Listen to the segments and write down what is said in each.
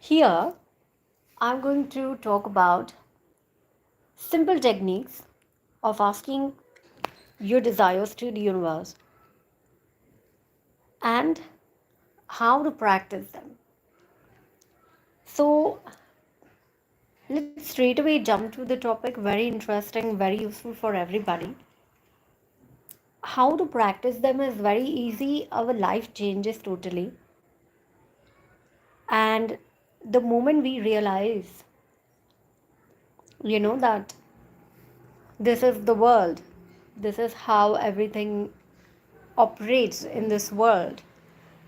Here, I'm going to talk about simple techniques of asking your desires to the universe and how to practice them. So, let's straight away jump to the topic. Very interesting, very useful for everybody. How to practice them is very easy. Our life changes totally. And the moment we realize, that this is the world, this is how everything operates in this world,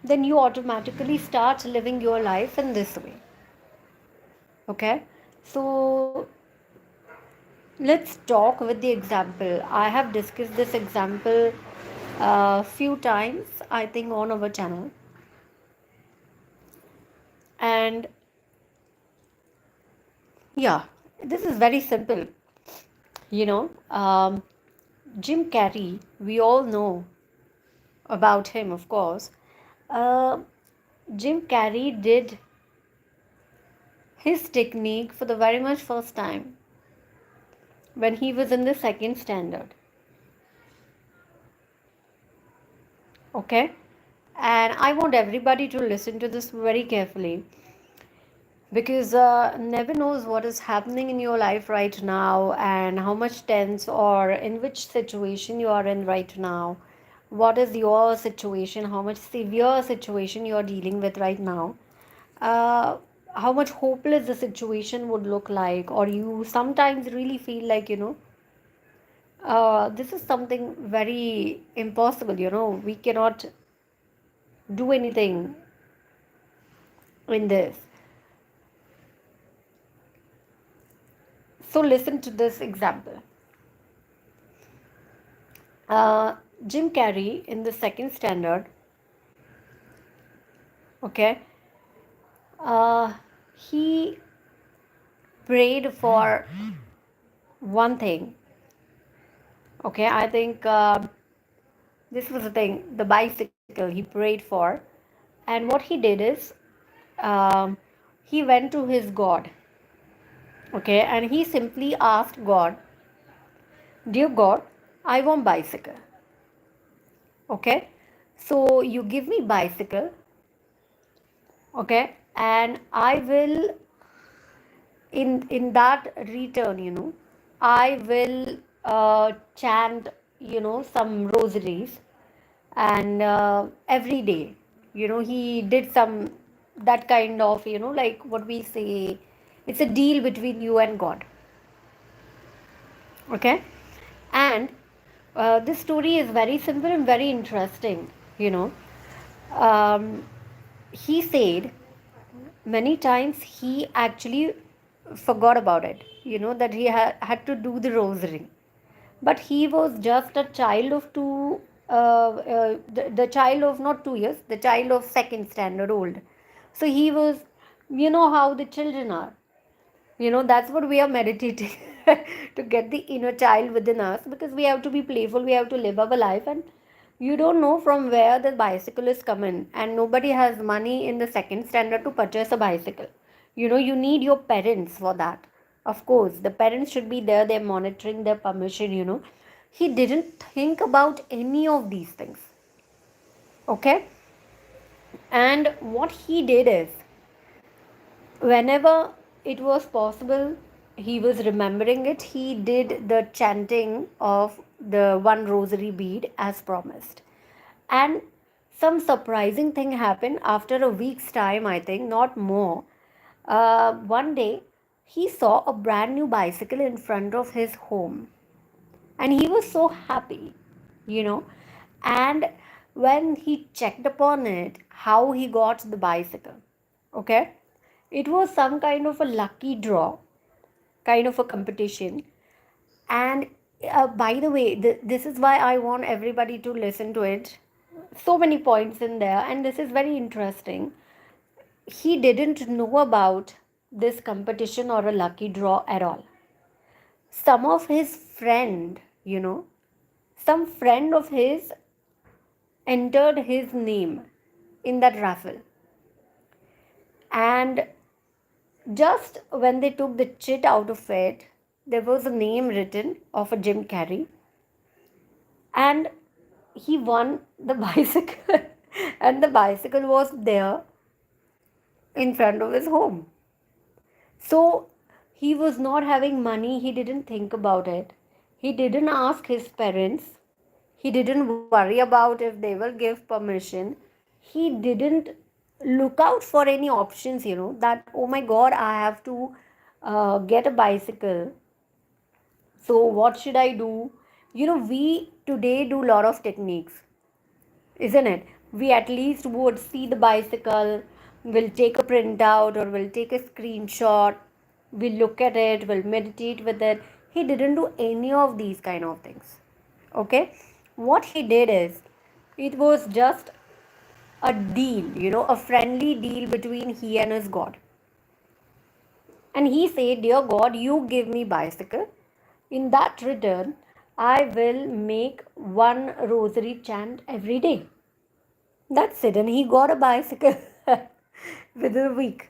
then you automatically start living your life in this way. Okay, so let's talk with the example. I have discussed this example a few times, I think, on our channel. And yeah, this is very simple. You know, um, Jim Carrey, we all know about him, of course. Uh, Jim Carrey did his technique for the very much first time when he was in the second standard. Okay, and I want everybody to listen to this very carefully because never knows what is happening in your life right now and how much tense or in which situation you are in right now. What is your situation, how much severe situation you are dealing with right now, uh, how much hopeless the situation would look like, or you sometimes really feel like, this is something very impossible, we cannot do anything in this. So listen to this example. uh, Jim Carrey in the second standard, okay, uh, he prayed for one thing. Okay, I think this was the thing, the bicycle he prayed for. And what he did is, um, he went to his God, okay, and he simply asked God, "Dear God, I want bicycle. Okay, so you give me bicycle, okay, and I will, in that return, I will chant, some rosaries, and every day, he did some, that kind of, like what we say, it's a deal between you and God. Okay, and this story is very simple and very interesting. you know um, he said many times he actually forgot about it, that he had to do the rosary. But he was just a child of the child of not 2 years, the child of second standard old. So he was, how the children are, that's what we are meditating to get the inner child within us, because we have to be playful, we have to live our life. And you don't know from where the bicycle is coming, and nobody has money in the second standard to purchase a bicycle. You need your parents for that. Of course the parents should be there, they're monitoring their permission. He didn't think about any of these things. Okay, and what he did is, whenever it was possible, he was remembering it, he did the chanting of the one rosary bead as promised. And some surprising thing happened after a week's time, I think, not more. One day he saw a brand new bicycle in front of his home, and he was so happy, you know and when he checked upon it, how he got the bicycle, okay, it was some kind of a lucky draw, kind of a competition. And by the way, this is why I want everybody to listen to it. So many points in there, and this is very interesting. He didn't know about this competition or a lucky draw at all. Some of his friend, some friend of his entered his name in that raffle. And Just when they took the chit out of it, there was a name written of a Jim Carrey, and he won the bicycle, and the bicycle was there in front of his home. So he was not having money, he didn't think about it. He didn't ask his parents. He didn't worry about if they will give permission. He didn't look out for any options, that, oh my god, I have to get a bicycle. So what should I do? We today do a lot of techniques, isn't it? We at least would see the bicycle, we'll take a printout or we'll take a screenshot, we'll look at it, we'll meditate with it. He didn't do any of these kind of things. Okay? What he did is, it was just a deal, a friendly deal between he and his God. And he said, dear God, you give me bicycle. In that return, I will make one rosary chant every day. That's it. And he got a bicycle within a week.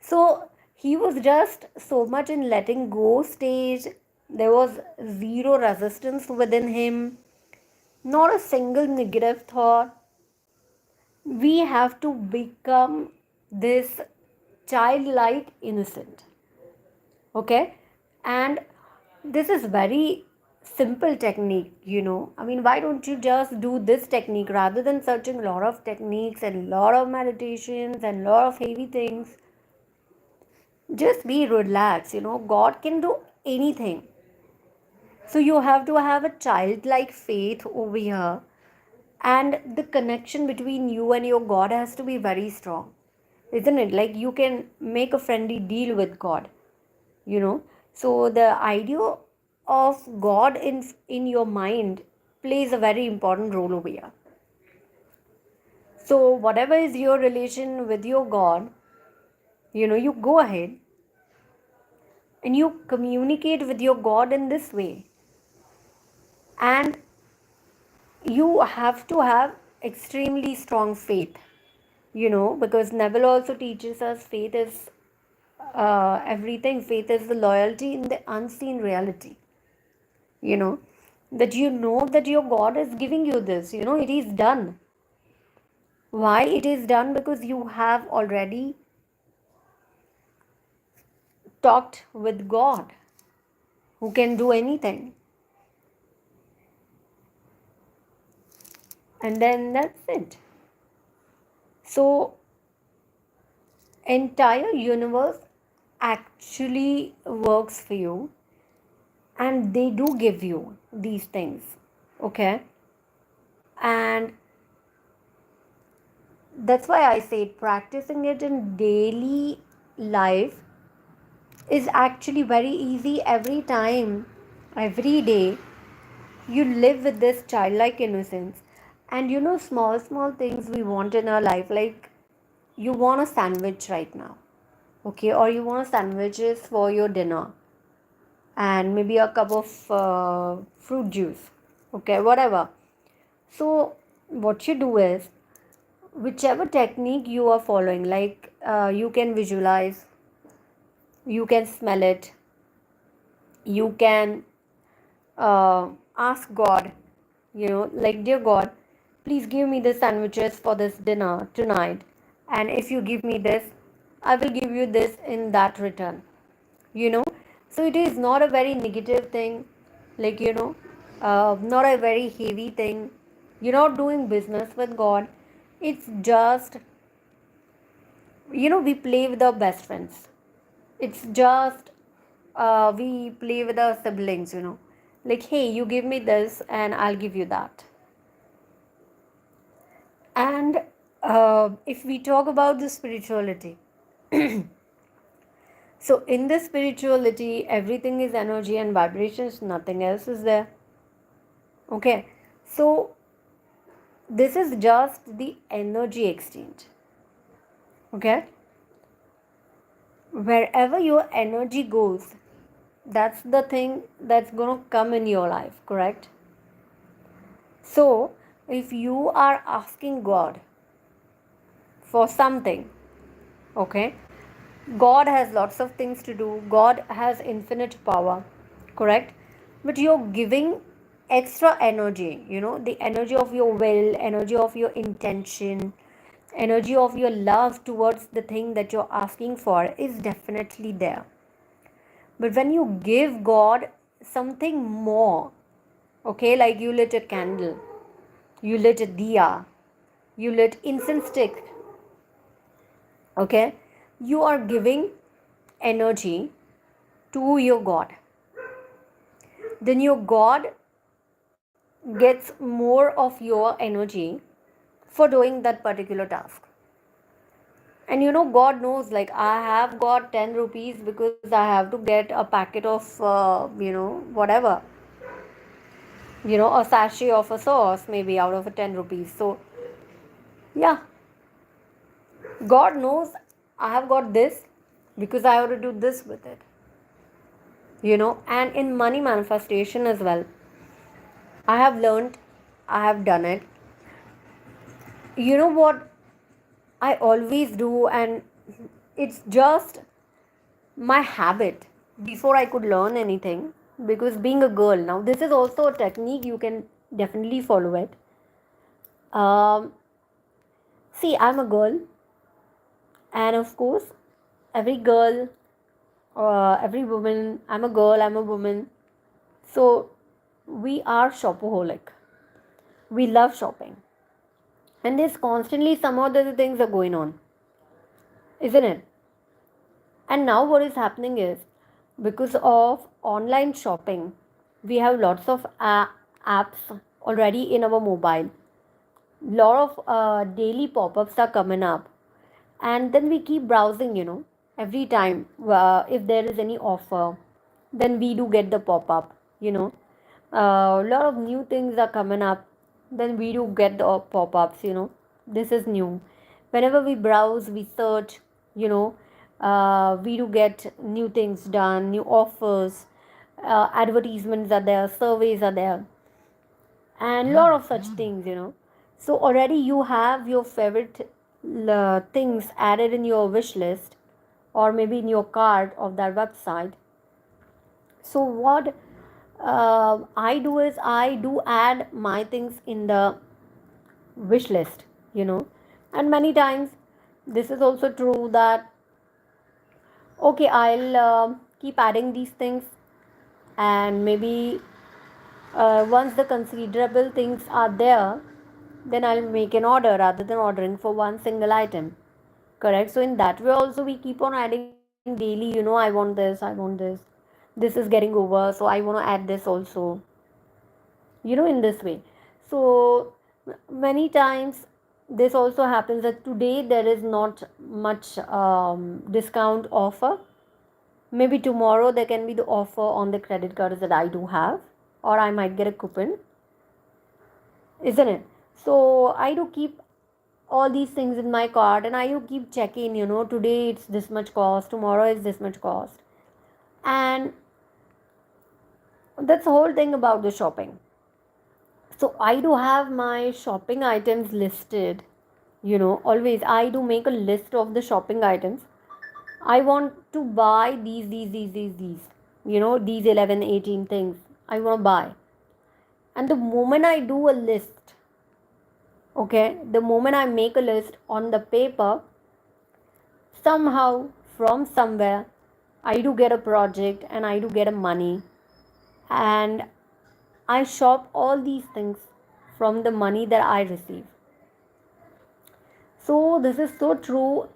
So he was just so much in letting go stage. There was zero resistance within him, not a single negative thought. We have to become this childlike innocent. Okay? And this is very simple technique, I mean, why don't you just do this technique rather than searching a lot of techniques and lot of meditations and lot of heavy things? Just be relaxed, God can do anything. So you have to have a childlike faith over here, and the connection between you and your God has to be very strong, isn't it? Like, you can make a friendly deal with God, so the idea of God in your mind plays a very important role over here. So whatever is your relation with your God, you go ahead and you communicate with your God in this way. And you have to have extremely strong faith, because Neville also teaches us faith is everything. Faith is the loyalty in the unseen reality, you know that that your God is giving you this, it is done. Why it is done? Because you have already talked with God, who can do anything. And then that's it. So entire universe actually works for you, and they do give you these things. Okay? And that's why I say practicing it in daily life is actually very easy. Every time, every day, you live with this childlike innocence. And small things we want in our life, like you want a sandwich right now, okay, or you want sandwiches for your dinner, and maybe a cup of fruit juice, okay, whatever. So what you do is, whichever technique you are following, like you can visualize, you can smell it, you can ask God, like, dear God, please give me the sandwiches for this dinner tonight. And if you give me this, I will give you this in that return. You know, so it is not a very negative thing, like, not a very heavy thing. You're not doing business with God. It's just, we play with our best friends. It's just we play with our siblings, like, hey, you give me this and I'll give you that. And if we talk about the spirituality, so in the spirituality, everything is energy and vibrations, nothing else is there. Okay, so this is just the energy exchange. Okay, wherever your energy goes, that's the thing that's going to come in your life, correct? So if you are asking God for something, okay, God has lots of things to do. God has infinite power, correct? But you're giving extra energy, the energy of your will, energy of your intention, energy of your love towards the thing that you're asking for is definitely there. But when you give God something more, okay, like you lit a candle, you lit a diya, you lit incense stick, okay, you are giving energy to your God. Then your God gets more of your energy for doing that particular task. And God knows, like, I have got 10 rupees because I have to get a packet of, whatever, a sachet of a sauce, maybe out of a 10 rupees. So, yeah, God knows I have got this because I have to do this with it. And in money manifestation as well, I have learned, I have done it. What I always do, and it's just my habit before I could learn anything. Because being a girl, now this is also a technique, you can definitely follow it. Um, See, I'm a girl, and of course, every girl, every woman, I'm a girl, I'm a woman, so we are shopaholic. We love shopping, and there's constantly some other things are going on, isn't it? And now what is happening is, because of online shopping, we have lots of apps already in our mobile. Lot of daily pop-ups are coming up, and then we keep browsing. Every time if there is any offer, then we do get the pop-up. A lot of new things are coming up, then we do get the pop-ups. This is new. Whenever we browse, we search, we do get new things done, new offers, advertisements are there, surveys are there, and lot of such things. So already you have your favorite things added in your wish list, or maybe in your cart of that website. So what I do is, I do add my things in the wish list, and many times this is also true that, okay, I'll keep adding these things, and maybe once the considerable things are there, then I'll make an order rather than ordering for one single item. Correct? So in that way also we keep on adding daily, I want this, I want this is getting over, so I want to add this also, in this way. So many times this also happens that today there is not much discount offer. Maybe tomorrow there can be the offer on the credit cards that I do have, or I might get a coupon, isn't it? So I do keep all these things in my cart, and I do keep checking, today it's this much cost, tomorrow is this much cost. And that's the whole thing about the shopping. So I do have my shopping items listed, always I do make a list of the shopping items. I want to buy these, these 11, 18 things I want to buy. And the moment I do a list, okay, the moment I make a list on the paper, somehow from somewhere I do get a project and I do get a money, and I shop all these things from the money that I receive. So this is so true.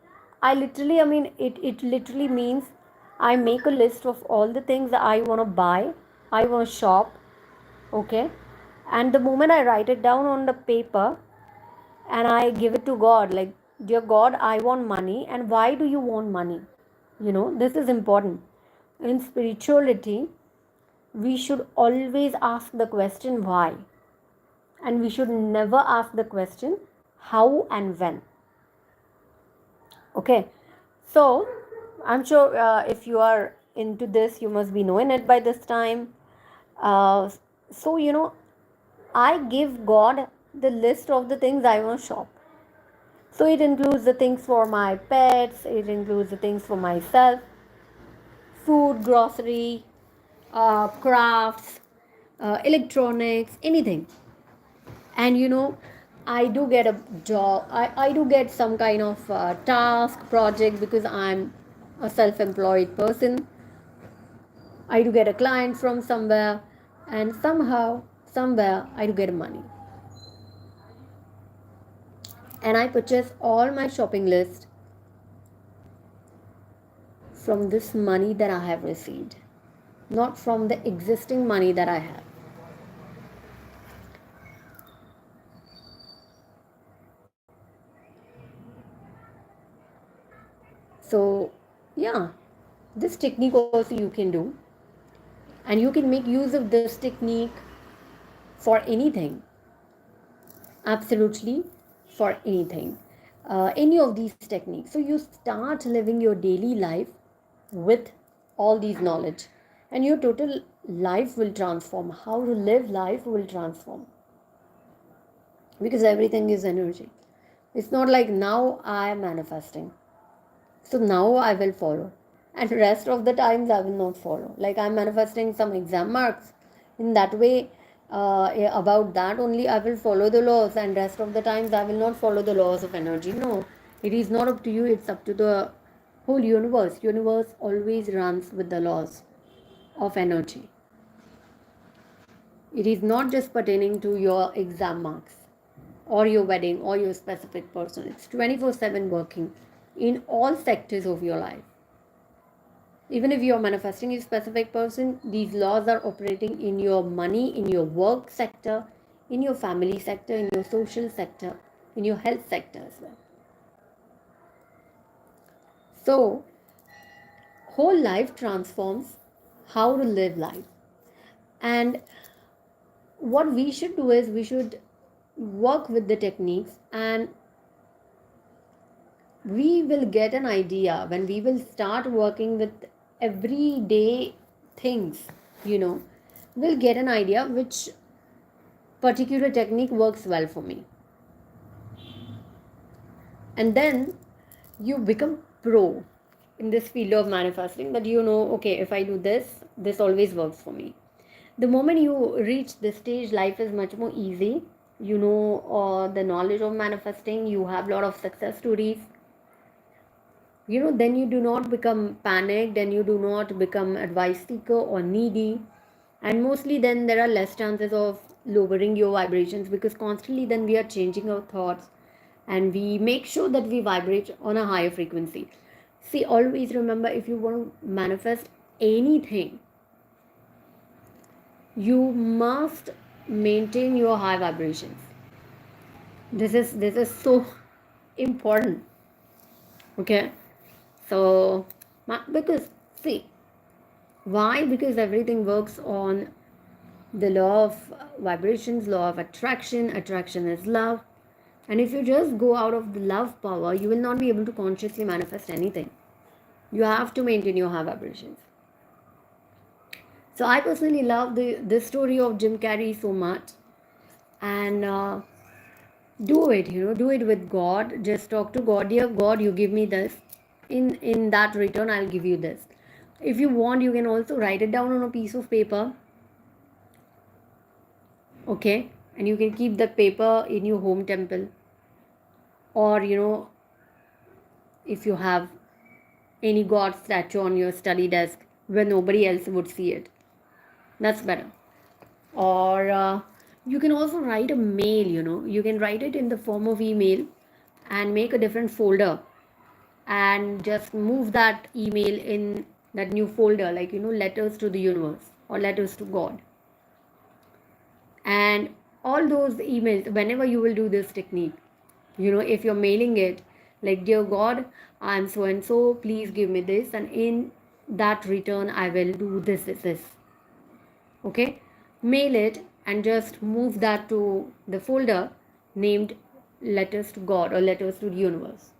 It literally means I make a list of all the things that I want to buy, I want to shop, okay? And the moment I write it down on the paper and I give it to God, like, dear God, I want money, and why do you want money? This is important. In spirituality, we should always ask the question why, and we should never ask the question how and when. Okay, so I'm sure if you are into this, you must be knowing it by this time. So I give God the list of the things I want to shop, So it includes the things for my pets, it includes the things for myself, food, grocery, crafts, electronics, anything. And I do get a job, I do get some kind of task project because I'm a self-employed person. I do get a client from somewhere, and somehow, somewhere, I do get money. And I purchase all my shopping list from this money that I have received, not from the existing money that I have. So, yeah, this technique also you can do, and you can make use of this technique for anything, absolutely for anything. Any of these techniques. So you start living your daily life with all these knowledge, and your total life will transform. How to live life will transform, because everything is energy. It's not like now I am manifesting, so now I will follow, and rest of the times I will not follow. Like I'm manifesting some exam marks, in that way, about that only I will follow the laws, and rest of the times I will not follow the laws of energy. No, it is not up to you, it's up to the whole universe always runs with the laws of energy. It is not just pertaining to your exam marks or your wedding or your specific person. It's 24/7 working in all sectors of your life. Even if you're manifesting a specific person, these laws are operating in your money, in your work sector, in your family sector, in your social sector, in your health sector as well. So, whole life transforms how to live life. And what we should do is we should work with the techniques, and we will get an idea when we will start working with everyday things, you know, we'll get an idea which particular technique works well for me. And then you become pro in this field of manifesting, that okay, if I do this, this always works for me. The moment you reach this stage, life is much more easy. The knowledge of manifesting, you have a lot of success stories. Then you do not become panicked, and you do not become advice seeker or needy. And mostly then there are less chances of lowering your vibrations, because constantly then we are changing our thoughts, and we make sure that we vibrate on a higher frequency. See, always remember, if you want to manifest anything, you must maintain your high vibrations. This is so important. Okay, so because see why, because everything works on the law of vibrations, law of attraction is love. And if you just go out of the love power, you will not be able to consciously manifest anything. You have to maintain your high vibrations. So I personally love the story of Jim Carrey so much. And do it, do it with God. Just talk to God. Dear God, you give me this. In that return, I'll give you this. If you want, you can also write it down on a piece of paper. Okay, and you can keep that paper in your home temple, or if you have any god statue on your study desk where nobody else would see it, that's better. Or you can also write a mail, you can write it in the form of email, and make a different folder, and just move that email in that new folder, like letters to the universe or letters to God. And all those emails, whenever you will do this technique, if you're mailing it, like, dear God, I'm so and so, please give me this, and in that return I will do this. Okay, mail it, and just move that to the folder named letters to God or letters to the universe.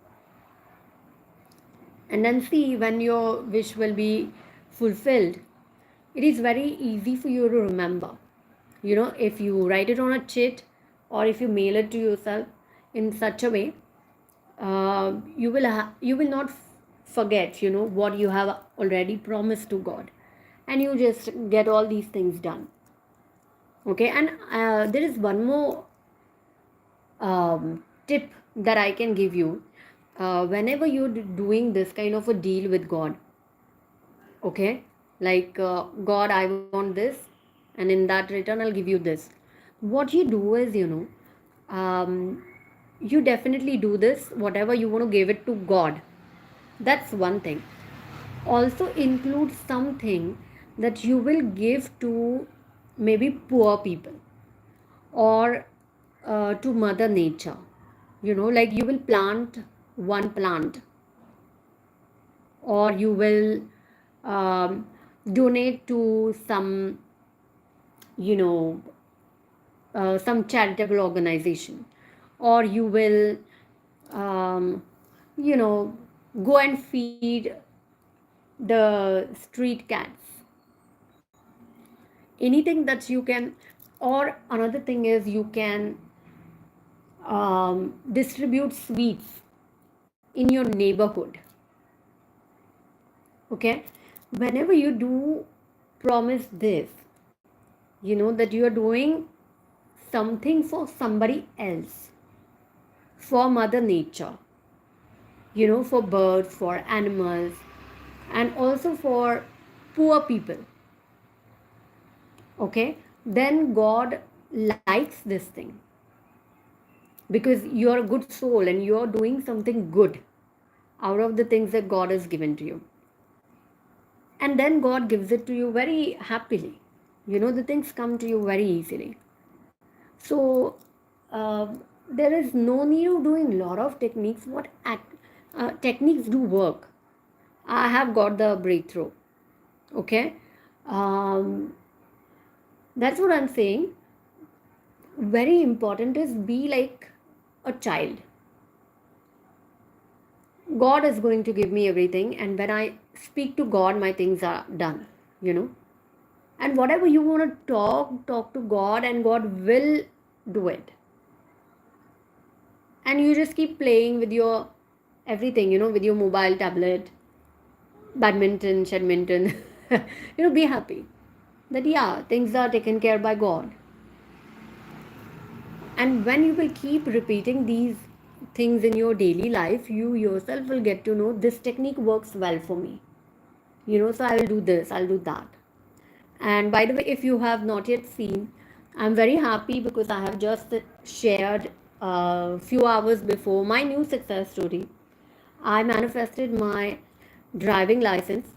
And then see, when your wish will be fulfilled, it is very easy for you to remember. If you write it on a chit, or if you mail it to yourself in such a way, you will not forget, what you have already promised to God, and you just get all these things done. Okay, and there is one more tip that I can give you. Whenever you're doing this kind of a deal with God, okay, like God, I want this, and in that return, I'll give you this. What you do is, you definitely do this, whatever you want to give it to God. That's one thing. Also include something that you will give to maybe poor people, or to Mother Nature. Like you will plant one plant, or you will donate to you know some charitable organization, or you will um, you know go and feed the street cats. Anything that you can. Or another thing is, you can distribute sweets in your neighborhood. Okay, whenever you do promise this, that you are doing something for somebody else, for Mother Nature, for birds, for animals, and also for poor people. Okay, then God likes this thing, because you're a good soul and you're doing something good out of the things that God has given to you. And then God gives it to you very happily. The things come to you very easily. So there is no need of doing a lot of techniques. Techniques do work. I have got the breakthrough. Okay, um, that's what I'm saying. Very important is, be like a child. God is going to give me everything, and when I speak to God, my things are done. You know, and whatever you want to talk to God, and God will do it. And you just keep playing with your everything, with your mobile, tablet, badminton, shedminton. Be happy that, yeah, things are taken care by God. And when you will keep repeating these things in your daily life, you yourself will get to know, this technique works well for me. So I will do this, I'll do that. And by the way, if you have not yet seen, I'm very happy because I have just shared a few hours before my new success story. I manifested my driving license.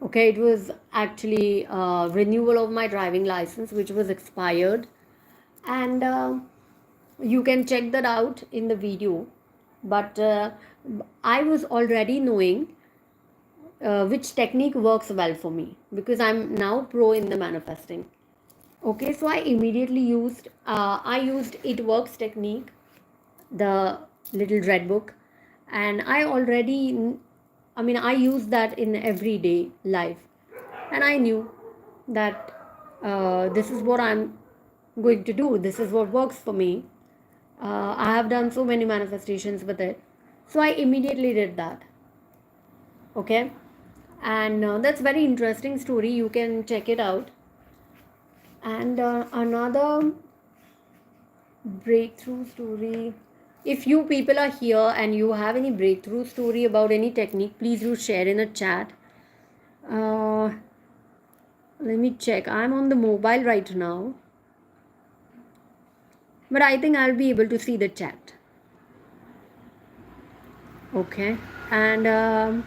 Okay, it was actually a renewal of my driving license, which was expired. And you can check that out in the video. But I was already knowing which technique works well for me, because I'm now pro in the manifesting. Okay, so I immediately used It Works technique, the little red book, and I use that in everyday life, and I knew that this is what I'm going to do. This is what works for me. I have done so many manifestations with it, so I immediately did that. Okay, and that's very interesting story. You can check it out. And another breakthrough story. If you people are here and you have any breakthrough story about any technique, please do share in a chat. Uh, Let me check. I'm on the mobile right now, but I think I'll be able to see the chat. Okay, and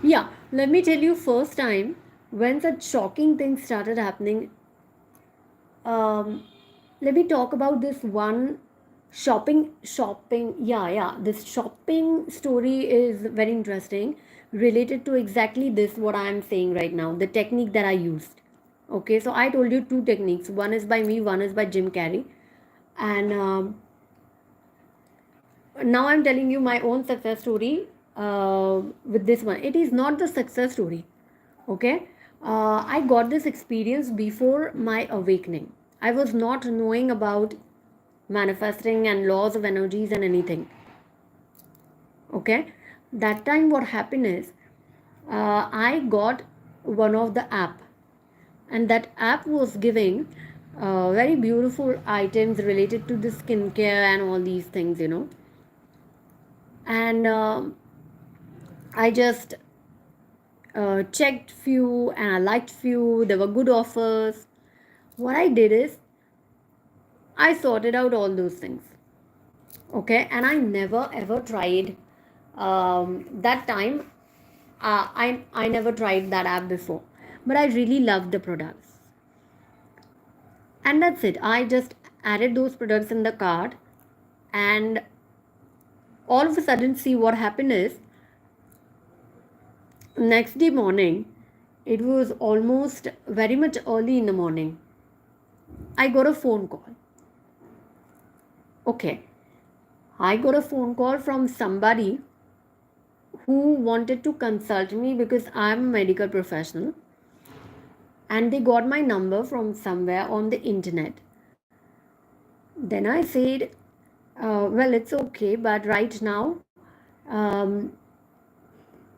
yeah, let me tell you, first time when such shocking things started happening. Um, Let me talk about this one shopping. Yeah, this shopping story is very interesting, related to exactly this what I am saying right now, the technique that I used. Okay, so I told you two techniques. One is by me, one is by Jim Carrey. And now I'm telling you my own success story with this one. It is not the success story. Okay, I got this experience before my awakening. I was not knowing about manifesting and laws of energies and anything. Okay, that time what happened is, I got one of the app, and that app was giving very beautiful items related to the skincare and all these things, and I just checked few and I liked few. There were good offers. What I did is I sorted out all those things. Okay, and I never ever tried that time. I never tried that app before, but I really loved the products, and that's it. I just added those products in the cart, and all of a sudden, see what happened is, next day morning, it was almost very much early in the morning. I got a phone call. Okay, I got a phone call from somebody who wanted to consult me because I'm a medical professional, and they got my number from somewhere on the internet. Then I said, well, it's okay, but right now, um,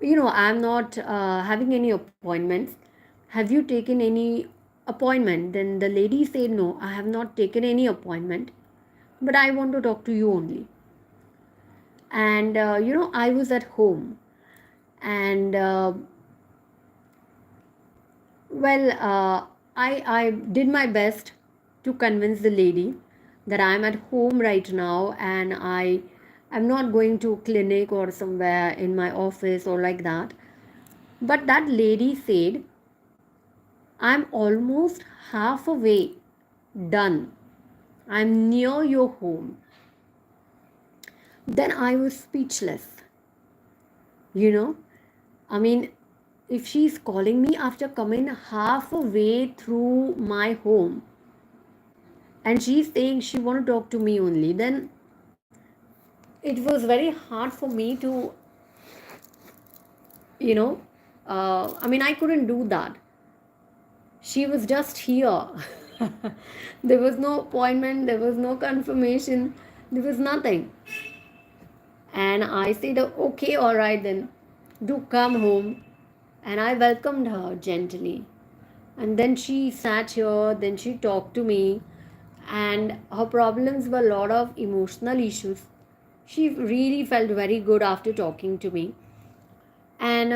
I'm not having any appointments. Have you taken any appointment? Then the lady said, no, I have not taken any appointment, but I want to talk to you only. And, I was at home, and well, I did my best to convince the lady that I'm at home right now and I am not going to clinic or somewhere in my office or like that. But that lady said, I'm almost halfway done. I'm near your home. Then I was speechless. You know, I mean, if she's calling me after coming halfway through my home, and she's saying she want to talk to me only, then it was very hard for me to, you know I couldn't do that. She was just here. There was no appointment, there was no confirmation, there was nothing. And I said, okay, all right, then do come home. And I welcomed her gently, and then she sat here, then she talked to me, and her problems were a lot of emotional issues. She really felt very good after talking to me, and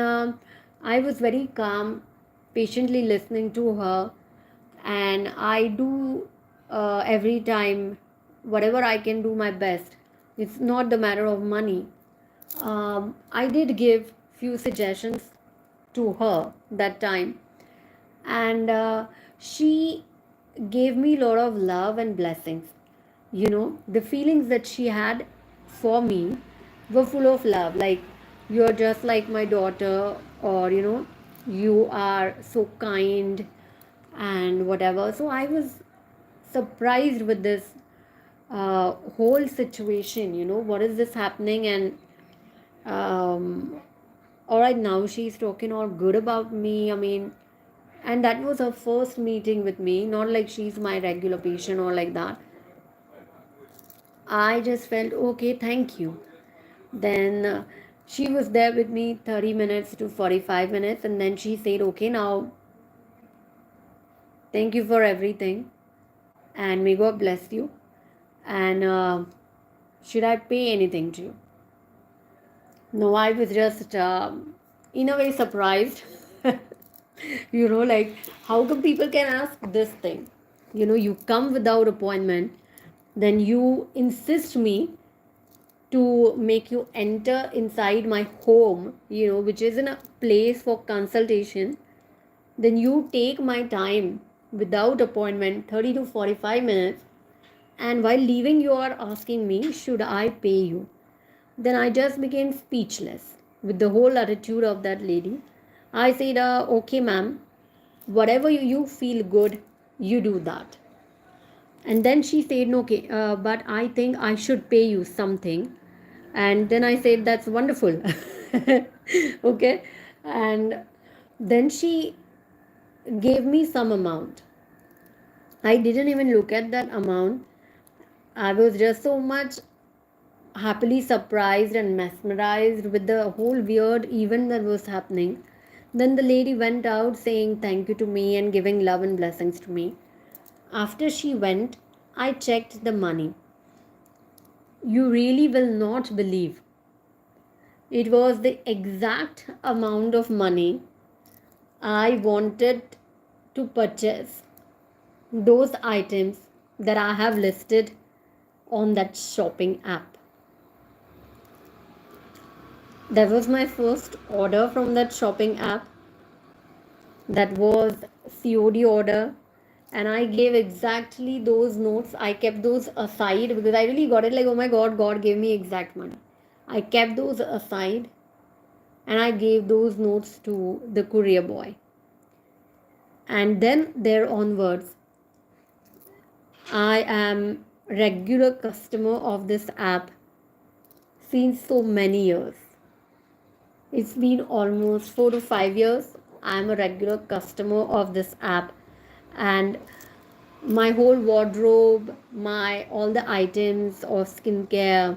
I was very calm, patiently listening to her. And I do every time whatever I can do my best. It's not the matter of money. I did give few suggestions to her that time, and she gave me a lot of love and blessings. The feelings that she had for me were full of love, like, you're just like my daughter, or you are so kind and whatever. So I was surprised with this whole situation. What is this happening? And um, all right, now she's talking all good about me. And that was her first meeting with me, not like she's my regular patient or like that. I just felt, okay, thank you. Then she was there with me 30 minutes to 45 minutes, and then she said, okay, now thank you for everything, and may God bless you. And should I pay anything to you? No, I was just in a way surprised. Like, how come people can ask this thing? You come without appointment, then you insist me to make you enter inside my home, which is in a place for consultation. Then you take my time without appointment, 30 to 45 minutes, and while leaving, you are asking me, should I pay you? Then I just became speechless with the whole attitude of that lady. I said, okay, ma'am, whatever you feel good, you do that. And then she said, no, okay, but I think I should pay you something. And then I said, that's wonderful. Okay. And then she gave me some amount. I didn't even look at that amount. I was just so much happily surprised and mesmerized with the whole weird event that was happening. Then the lady went out saying thank you to me and giving love and blessings to me. After she went, I checked the money. You really will not believe. It was the exact amount of money I wanted to purchase those items that I have listed on that shopping app. That was my first order from that shopping app. That was COD order, and I gave exactly those notes. I kept those aside because I really got it like, oh my god, God gave me exact money. I kept those aside and I gave those notes to the courier boy. And then there onwards, I am regular customer of this app since so many years. It's been almost 4 to 5 years. I'm a regular customer of this app, and my whole wardrobe, my all the items of skincare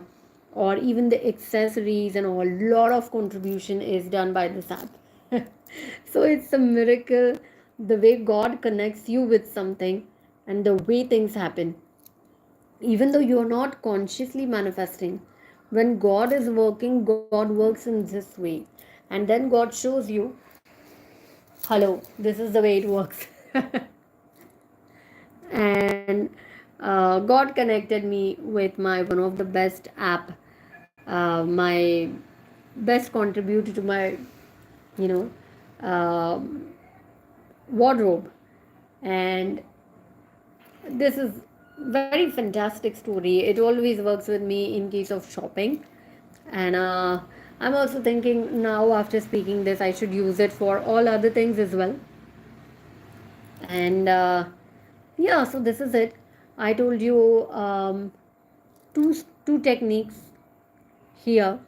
or even the accessories and all, lot of contribution is done by this app. So it's a miracle the way God connects you with something and the way things happen. Even though you're not consciously manifesting, when God is working, God works in this way. And then God shows you, hello, this is the way it works. And God connected me with my one of the best app, my best contributor to my, you know, wardrobe. And this is very fantastic story. It always works with me in case of shopping. And I'm also thinking now, after speaking this, I should use it for all other things as well. And yeah, so this is it. I told you two techniques here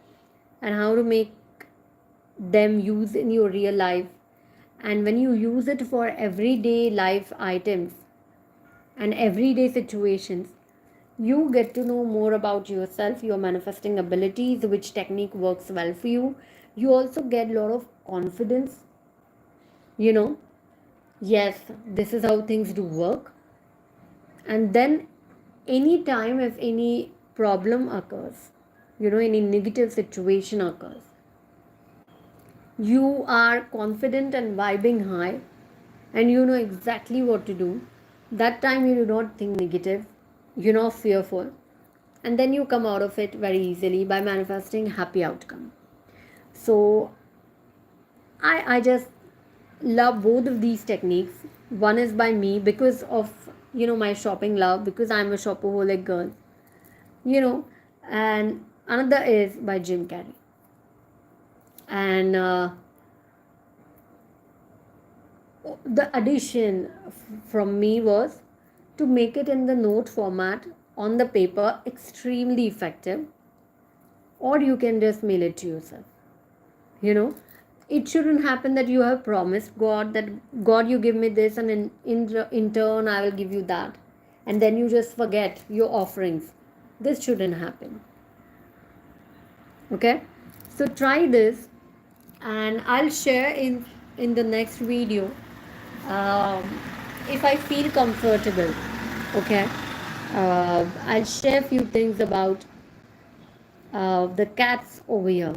and how to make them use in your real life. And when you use it for everyday life items and everyday situations, you get to know more about yourself, your manifesting abilities, which technique works well for you. You also get a lot of confidence, you know, yes, this is how things do work. And then anytime if any problem occurs, any negative situation occurs, you are confident and vibing high and you know exactly what to do. That time you do not think negative, you're not fearful, and then you come out of it very easily by manifesting happy outcome. So I just love both of these techniques. One is by me because of my shopping love, because I'm a shopaholic girl, and another is by Jim Carrey. And the addition from me was to make it in the note format on the paper, extremely effective, or you can just mail it to yourself. It shouldn't happen that you have promised God that, God, you give me this, and in turn I will give you that, and then you just forget your offerings. This shouldn't happen. Okay, so try this, and I'll share in the next video, if I feel comfortable. Okay, I'll share a few things about the cats over here.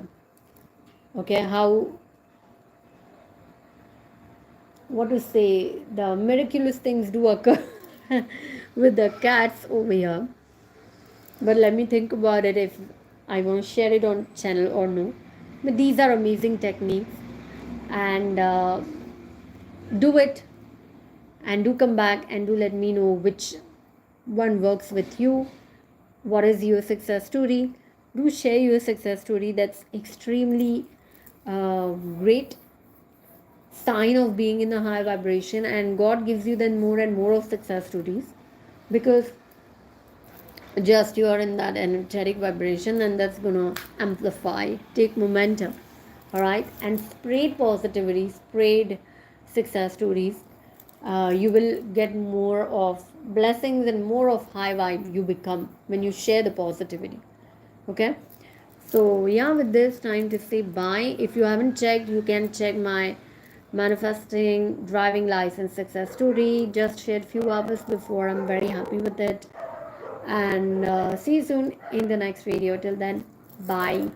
Okay, how, what to say, the miraculous things do occur with the cats over here. But let me think about it if I want to share it on channel or no. But these are amazing techniques, and do it, and do come back and do let me know which one works with you. What is your success story? Do share your success story. That's extremely great sign of being in a high vibration, and God gives you then more and more of success stories, because just you are in that energetic vibration, and that's gonna amplify, take momentum. All right, and spread positivity, spread success stories. You will get more of blessings and more of high vibe you become when you share the positivity. Okay, so yeah, with this, time to say bye. If you haven't checked, you can check my manifesting driving license success story. Just shared few hours before. I'm very happy with it. And see you soon in the next video. Till then, bye.